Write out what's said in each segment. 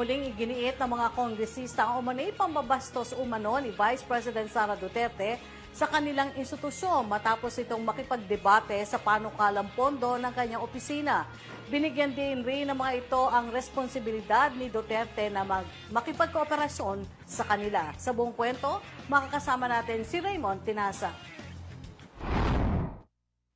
Muling iginiit ng mga kongresista ang umano'y pambabastos umano ni Vice President Sara Duterte sa kanilang institusyon matapos itong makipagdebate sa panukalang pondo ng kanyang opisina. Binigyan din rin ng mga ito ang responsibilidad ni Duterte na makipagkooperasyon sa kanila. Sa buong kwento, makakasama natin si Raymond Tinasa.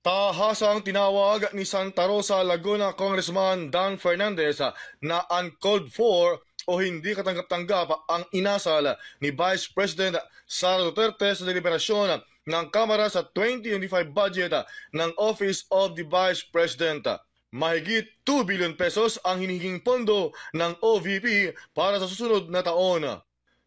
Tahasang tinawag ni Santa Rosa, Laguna Congressman Dan Fernandez na uncalled for o hindi katanggap-tanggap ang inasal ni Vice President Sara Duterte sa deliberasyon ng Kamara sa 2025 budget ng Office of the Vice President. Mahigit 2 billion pesos ang hinihinging pondo ng OVP para sa susunod na taon.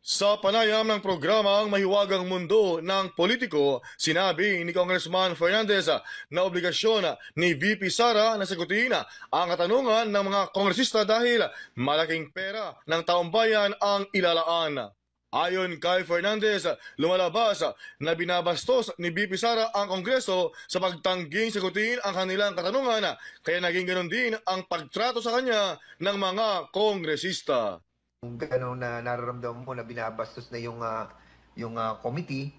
Sa panayam ng programang Mahiwagang Mundo ng Politiko, sinabi ni Congressman Fernandez na obligasyon ni VP Sara na sagutin ang katanungan ng mga kongresista dahil malaking pera ng taong bayan ang ilalaan. Ayon kay Fernandez, lumalabas na binabastos ni VP Sara ang Kongreso sa pagtangging sagutin ang kanilang katanungan, kaya naging ganoon din ang pagtrato sa kanya ng mga kongresista. Kung gano'n na nararamdaman mo na binabastos na yung committee,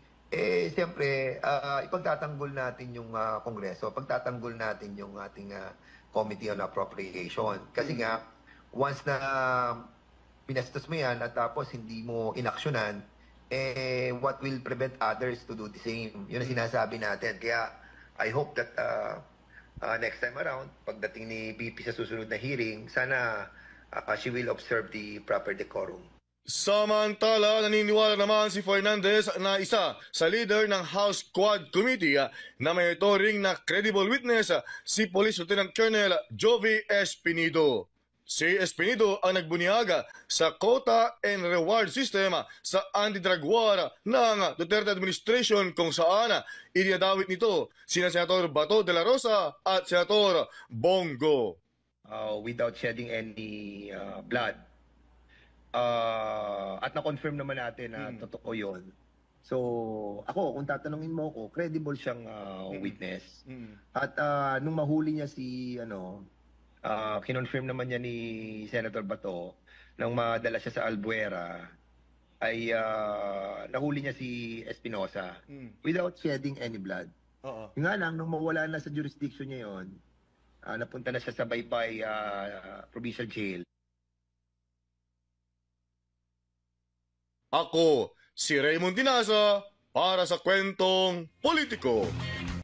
siyempre, ipagtatanggol natin yung Kongreso, pagtatanggol natin yung ating Committee on Appropriation. Kasi nga, once na binastos mo yan at tapos hindi mo inaksyonan, what will prevent others to do the same? Yun ang sinasabi natin. Kaya, I hope that next time around, pagdating ni VP sa susunod na hearing, sana she will observe the proper decorum. Samantala, naniniwala naman si Fernandez na isa sa leader ng House Quad Committee na may itoring na credible witness si Police Lieutenant Colonel Jovi Espinido. Si Espinido ang nagbunyag sa quota and reward system sa anti-drug war ng Duterte administration kung saan iniadawit nito sina Senator Bato de la Rosa at Senator Bongo. Without shedding any blood. At na-confirm naman natin na totoo yun. So, ako, kung tatanungin mo ako, credible siyang witness. At nung mahuli niya si, kinonfirm naman niya ni Senator Bato, nang madala siya sa Albuera, ay nahuli niya si Espinosa without shedding any blood. Yung nga lang, nung mawala na sa jurisdiction niya yon, napunta na siya sa Baypay Provincial Jail. Ako, si Raymond Tinasa para sa Kwentong Politiko.